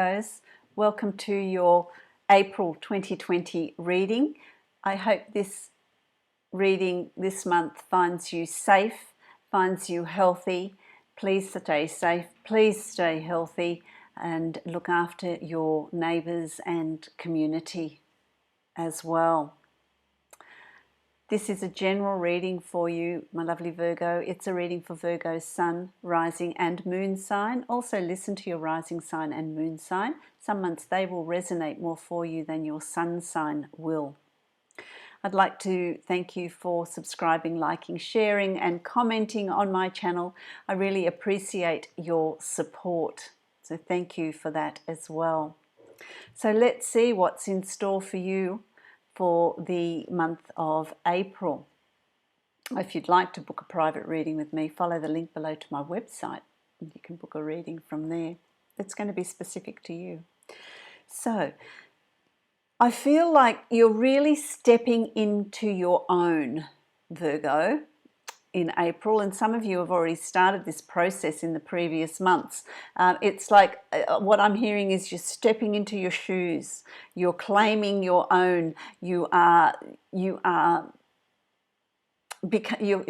Virgos, welcome to your April 2020 reading. I hope this reading this month finds you safe, finds you healthy. Please stay safe, please stay healthy, and look after your neighbours and community as well. This is a general reading for you, my lovely Virgo. It's a reading for Virgo's sun, rising and moon sign. Also listen to your rising sign and moon sign. Some months they will resonate more for you than your sun sign will. I'd like to thank you for subscribing, liking, sharing and commenting on my channel. I really appreciate your support. So thank you for that as well. So let's see what's in store for you for the month of April. If you'd like to book a private reading with me, follow the link below to my website and you can book a reading from there. It's going to be specific to you. So I feel like you're really stepping into your own, Virgo, in April, and some of you have already started this process in the previous months. It's like what I'm hearing is you're stepping into your shoes, you're claiming your own, you're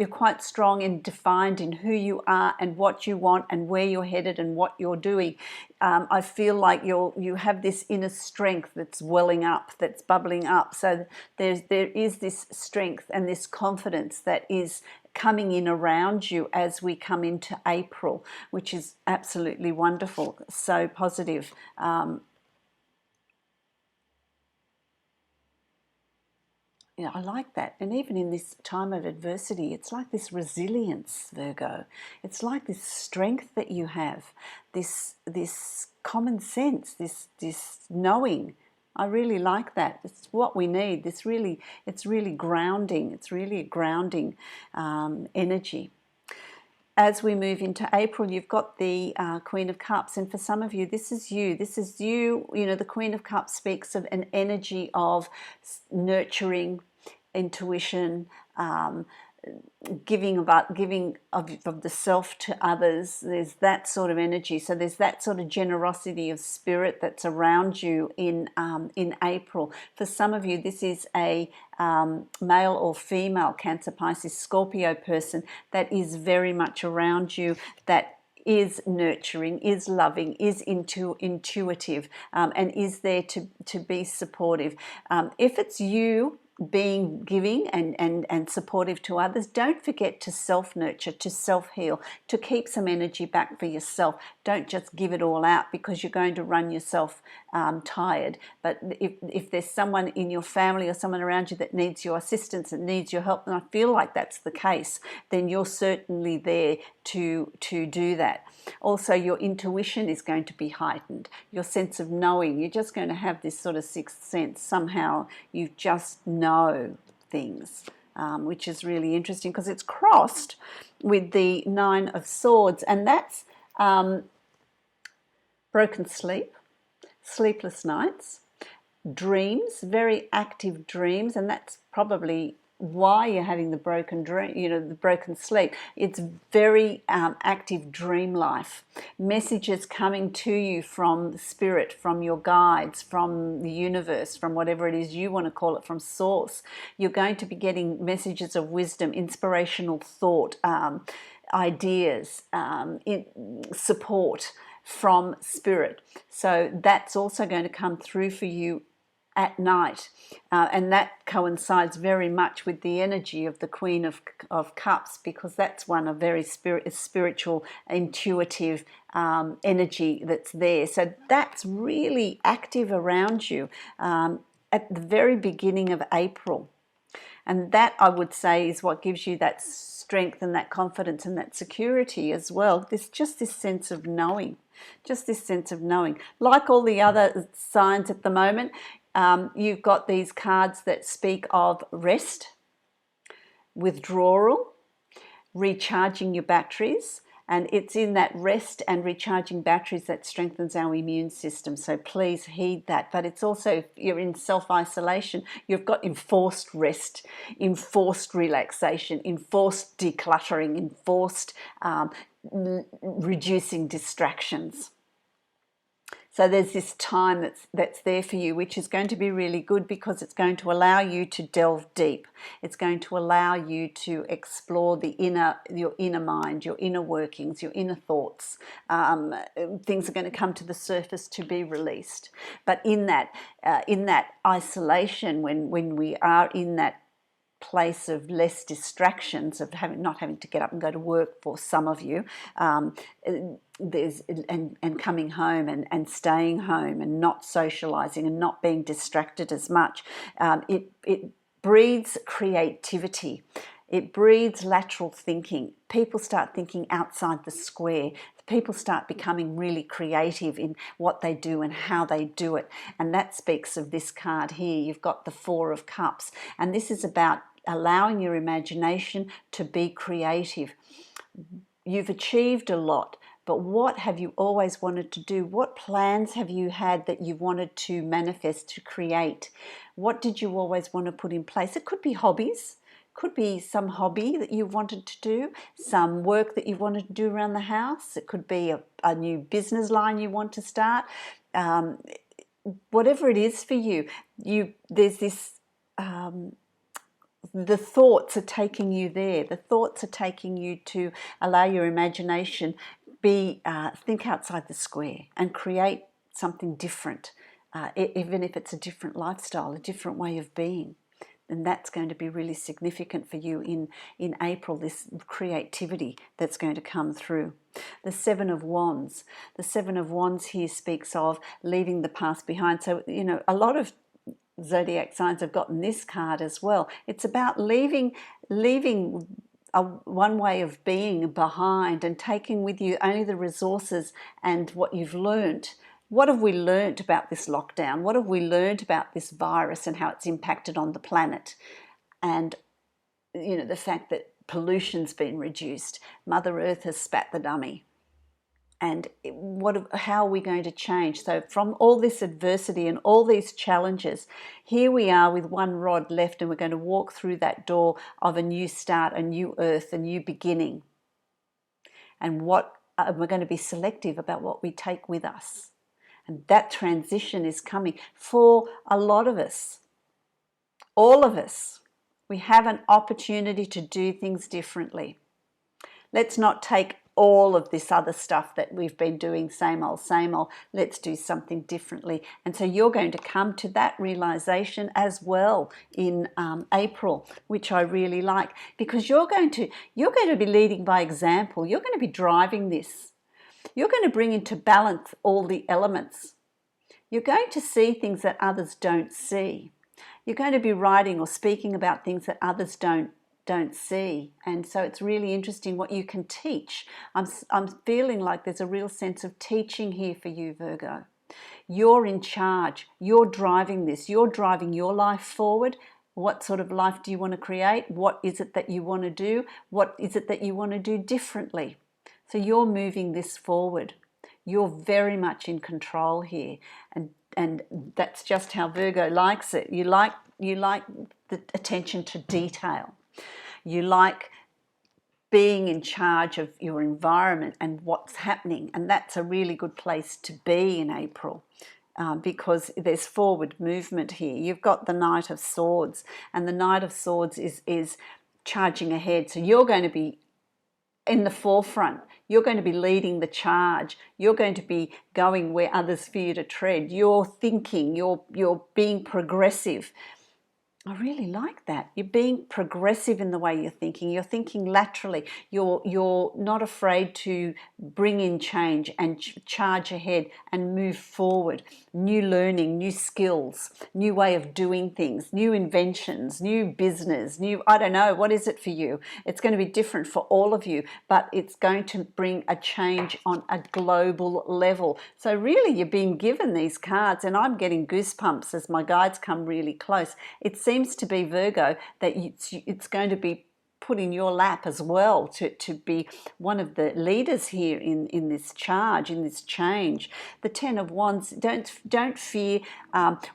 quite strong and defined in who you are and what you want and where you're headed and what you're doing. I feel like you have this inner strength that's welling up, that's bubbling up. So there is this strength and this confidence that is coming in around you as we come into April, which is absolutely wonderful, so positive. Yeah, I like that. And even in this time of adversity, it's like this resilience, Virgo. It's like this strength that you have, this common sense, this knowing. I really like that. It's what we need. It's really grounding. It's really a grounding energy. As we move into April, you've got the Queen of Cups, and for some of you, this is you. This is you. You know, the Queen of Cups speaks of an energy of nurturing, intuition, giving of the self to others. There's that sort of energy. So there's that sort of generosity of spirit that's around you in April. For some of you, this is a male or female Cancer, Pisces, Scorpio person that is very much around you, that is nurturing, is loving, is intuitive, and is there to be supportive. If it's you being giving and supportive to others, don't forget to self-nurture, to self-heal, to keep some energy back for yourself. Don't just give it all out because you're going to run yourself tired. But if there's someone in your family or someone around you that needs your assistance and needs your help, and I feel like that's the case, then you're certainly there to do that. Also, your intuition is going to be heightened. Your sense of knowing, you're just going to have this sort of sixth sense. Somehow you just know things, which is really interesting because it's crossed with the Nine of Swords, and that's broken sleep, sleepless nights, dreams, very active dreams, and that's probably why you're having the broken dream, you know, the broken sleep. It's very active dream life. Messages coming to you from spirit, from your guides, from the universe, from whatever it is you want to call it, from source. You're going to be getting messages of wisdom, inspirational thought, ideas, support from spirit. So that's also going to come through for you at night, and that coincides very much with the energy of the Queen of Cups, because that's one of very spiritual, intuitive energy that's there. So that's really active around you at the very beginning of April. And that, I would say, is what gives you that strength and that confidence and that security as well. There's just this sense of knowing, just this sense of knowing. Like all the other signs at the moment, you've got these cards that speak of rest, withdrawal, recharging your batteries, and it's in that rest and recharging batteries that strengthens our immune system. So please heed that. But it's also, if you're in self-isolation, you've got enforced rest, enforced relaxation, enforced decluttering, enforced reducing distractions. So there's this time that's there for you, which is going to be really good because it's going to allow you to delve deep. It's going to allow you to explore your inner mind, your inner workings, your inner thoughts. Things are going to come to the surface to be released. But in that isolation, when we are in that place of less distractions, of not having to get up and go to work for some of you, and coming home and staying home and not socializing and not being distracted as much, it breeds creativity. It breeds lateral thinking. People start thinking outside the square. People start becoming really creative in what they do and how they do it. And that speaks of this card here. You've got the Four of Cups. And this is about allowing your imagination to be creative. You've achieved a lot, but what have you always wanted to do? What plans have you had that you've wanted to manifest, to create? What did you always want to put in place? It could be hobbies. Could be some hobby that you wanted to do, some work that you wanted to do around the house. It could be a new business line you want to start. Whatever it is for you, there's this. The thoughts are taking you there. The thoughts are taking you to allow your imagination think outside the square and create something different, even if it's a different lifestyle, a different way of being. And that's going to be really significant for you in April, this creativity that's going to come through. The Seven of Wands. The Seven of Wands here speaks of leaving the past behind. So, a lot of zodiac signs have gotten this card as well. It's about leaving one way of being behind and taking with you only the resources and what you've learnt. What have we learnt about this lockdown? What have we learnt about this virus and how it's impacted on the planet? And, the fact that pollution's been reduced. Mother Earth has spat the dummy. And how are we going to change? So from all this adversity and all these challenges, here we are with one rod left, and we're going to walk through that door of a new start, a new earth, a new beginning. And we're going to be selective about what we take with us. And that transition is coming for a lot of us. All of us. We have an opportunity to do things differently. Let's not take all of this other stuff that we've been doing, same old, same old. Let's do something differently. And so you're going to come to that realization as well in April, which I really like, because you're going to be leading by example. You're going to be driving this. You're going to bring into balance all the elements. You're going to see things that others don't see. You're going to be writing or speaking about things that others don't see. And so it's really interesting what you can teach. I'm feeling like there's a real sense of teaching here for you, Virgo. You're in charge. You're driving this. You're driving your life forward. What sort of life do you want to create? What is it that you want to do? What is it that you want to do differently? So you're moving this forward. You're very much in control here. And that's just how Virgo likes it. You like the attention to detail. You like being in charge of your environment and what's happening. And that's a really good place to be in April. Because there's forward movement here. You've got the Knight of Swords, and the Knight of Swords is charging ahead. So you're going to be in the forefront. You're going to be leading the charge. You're going to be going where others fear to tread. You're thinking, you're being progressive. I really like that. You're being progressive in the way you're thinking. You're thinking laterally. You're not afraid to bring in change and charge ahead and move forward. New learning, new skills, new way of doing things, new inventions, new business, I don't know, what is it for you? It's going to be different for all of you, but it's going to bring a change on a global level. So really you're being given these cards, and I'm getting goosebumps as my guides come really close. It seems to be, Virgo, that it's going to be put in your lap as well to be one of the leaders here in this charge, in this change. The Ten of Wands, don't fear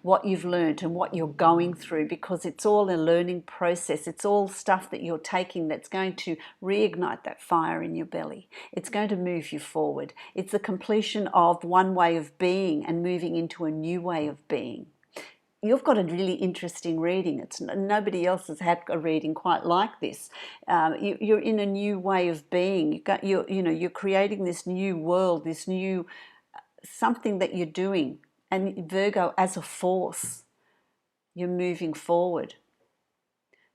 what you've learned and what you're going through, because it's all a learning process. It's all stuff that you're taking that's going to reignite that fire in your belly. It's going to move you forward. It's the completion of one way of being and moving into a new way of being. You've got a really interesting reading. Nobody else has had a reading quite like this. You're in a new way of being. You're creating this new world, this new something that you're doing. And Virgo, as a force, you're moving forward.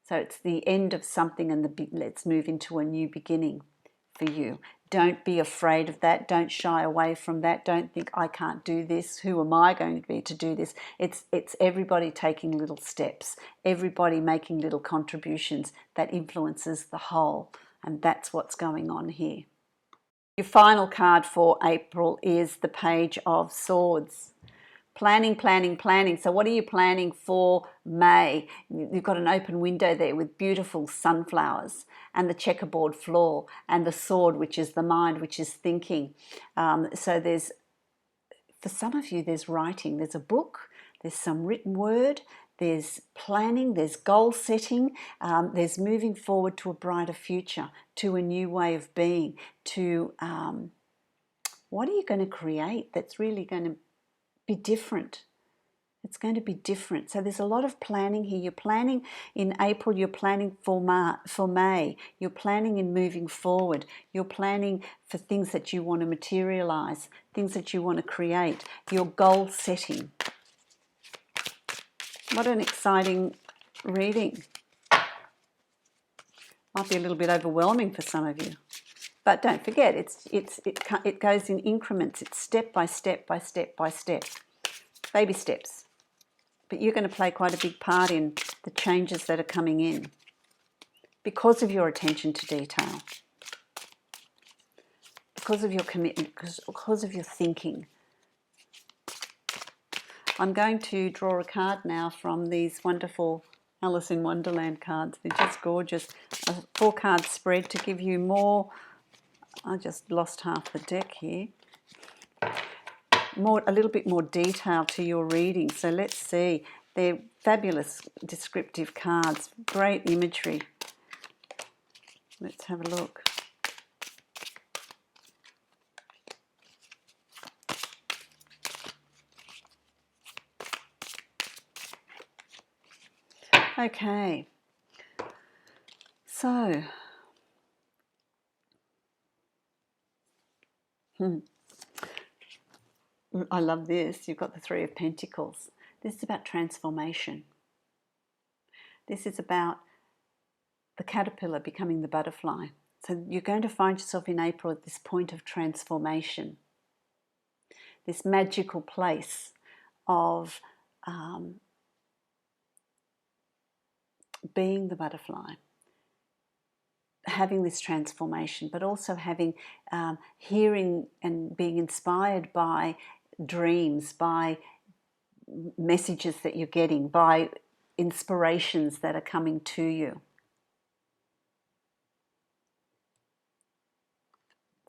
So it's the end of something, and let's move into a new beginning for you. Don't be afraid of that. Don't shy away from that. Don't think, I can't do this. Who am I going to be to do this? It's everybody taking little steps, everybody making little contributions that influences the whole. And that's what's going on here. Your final card for April is the Page of Swords. Planning, planning, planning. So what are you planning for May? You've got an open window there with beautiful sunflowers and the checkerboard floor and the sword, which is the mind, which is thinking. So there's, for some of you, there's writing. There's a book. There's some written word. There's planning. There's goal setting. There's moving forward to a brighter future, to a new way of being, to what are you going to create that's really going to be different. It's going to be different. So there's a lot of planning here. You're planning in April, you're planning for May, you're planning in moving forward, you're planning for things that you want to materialize, things that you want to create, your goal setting. What an exciting reading. Might be a little bit overwhelming for some of you. But don't forget, it goes in increments. It's step by step by step by step. Baby steps. But you're going to play quite a big part in the changes that are coming in because of your attention to detail, because of your commitment, because of your thinking. I'm going to draw a card now from these wonderful Alice in Wonderland cards. They're just gorgeous. A 4-card spread to give you more. I just lost half the deck here. A little bit more detail to your reading. So let's see. They're fabulous descriptive cards. Great imagery. Let's have a look. Okay. So, I love this. You've got the Three of Pentacles. This is about transformation. This is about the caterpillar becoming the butterfly. So you're going to find yourself in April at this point of transformation, this magical place of being the butterfly, having this transformation, but also having hearing and being inspired by dreams, by messages that you're getting, by inspirations that are coming to you.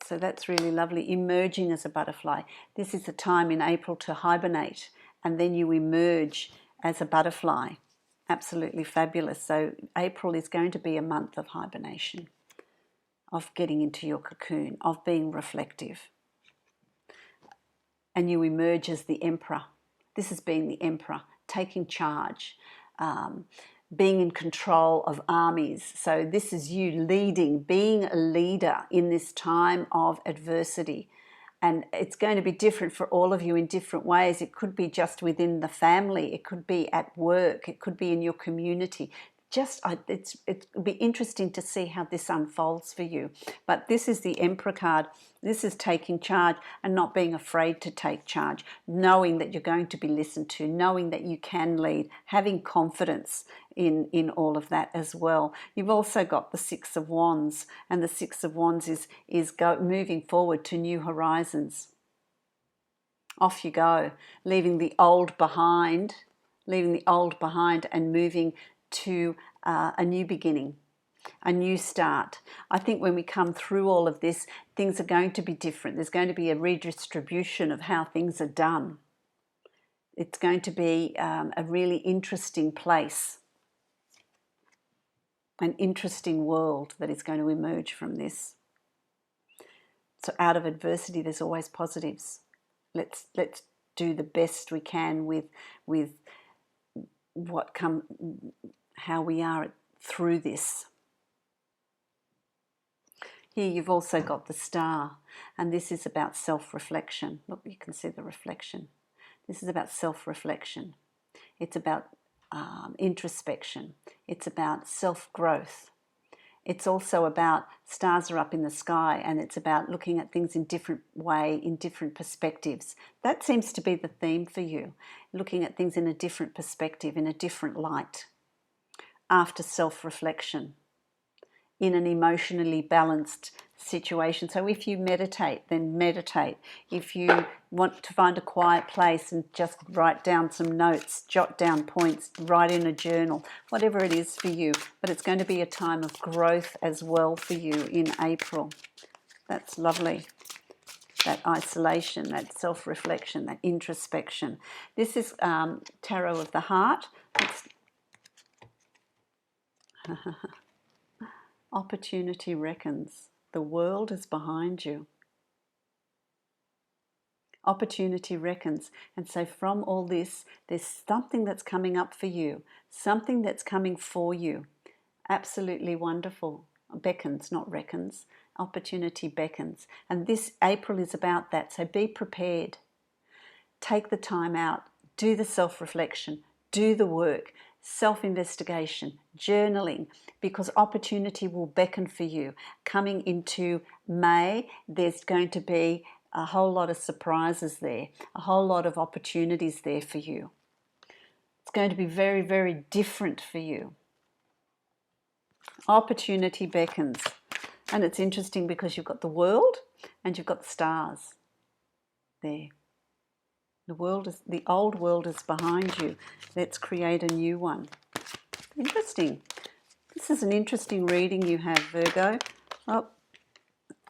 So that's really lovely. Emerging as a butterfly. This is a time in April to hibernate, and then you emerge as a butterfly. Absolutely fabulous. So April is going to be a month of hibernation, of getting into your cocoon, of being reflective. And you emerge as the Emperor. This has been the Emperor, taking charge, being in control of armies. So this is you leading, being a leader in this time of adversity. And it's going to be different for all of you in different ways. It could be just within the family. It could be at work. It could be in your community. It'll be interesting to see how this unfolds for you. But this is the Emperor card. This is taking charge and not being afraid to take charge, knowing that you're going to be listened to, knowing that you can lead, having confidence in all of that as well. You've also got the Six of Wands, and the Six of Wands is moving forward to new horizons. Off you go, leaving the old behind and moving to a new beginning. a new start. I think when we come through all of this, things are going to be different. There's going to be a redistribution of how things are done. It's going to be a really interesting place, an interesting world that is going to emerge from this. So out of adversity, there's always positives. Let's do the best we can with how we are through this. Here you've also got the star, and this is about self-reflection. Look, you can see the reflection. This is about self-reflection. It's about introspection. It's about self-growth. It's also about stars are up in the sky, and it's about looking at things in different way, in different perspectives. That seems to be the theme for you, looking at things in a different perspective, in a different light, after self-reflection, in an emotionally balanced situation. So if you meditate, then meditate. If you want to find a quiet place and just write down some notes, jot down points, write in a journal, whatever it is for you. But it's going to be a time of growth as well for you in April. That's lovely. That isolation, that self-reflection, that introspection. This is Tarot of the Heart. Opportunity reckons. The world is behind you. Opportunity reckons. And so from all this, there's something that's coming up for you, something that's coming for you. Absolutely wonderful. Beckons, not reckons. Opportunity beckons. And this April is about that. So be prepared. Take the time out. Do the self-reflection. Do the work. Self-investigation, journaling, because opportunity will beckon for you. Coming into May, there's going to be a whole lot of surprises there, a whole lot of opportunities there for you. It's going to be very, very different for you. Opportunity beckons. And it's interesting because you've got the world and you've got the stars there. The old world is behind you. Let's create a new one. Interesting. This is an interesting reading you have, Virgo. Oh,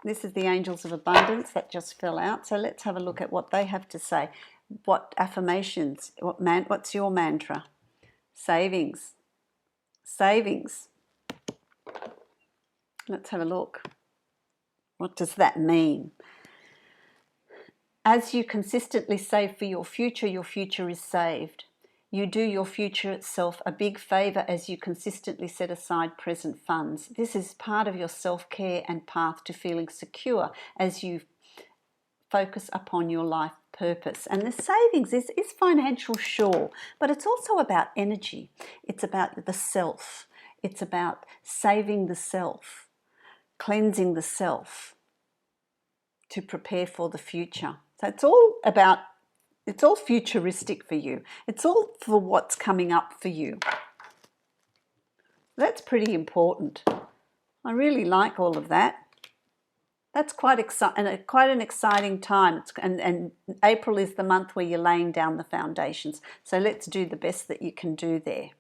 this is the Angels of Abundance that just fell out. So let's have a look at what they have to say. What affirmations? What's your mantra? Savings. Savings. Let's have a look. What does that mean? As you consistently save for your future is saved. You do your future self a big favour as you consistently set aside present funds. This is part of your self-care and path to feeling secure as you focus upon your life purpose. And the savings is financial, sure, but it's also about energy. It's about the self. It's about saving the self, cleansing the self to prepare for the future. So it's all futuristic for you. It's all for what's coming up for you. That's pretty important. I really like all of that. That's quite an exciting time. And April is the month where you're laying down the foundations. So let's do the best that you can do there.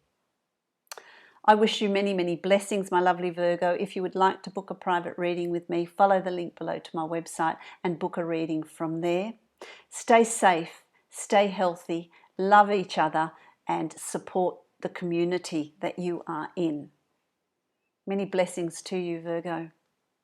I wish you many, many blessings, my lovely Virgo. If you would like to book a private reading with me, follow the link below to my website and book a reading from there. Stay safe, stay healthy, love each other, and support the community that you are in. Many blessings to you, Virgo.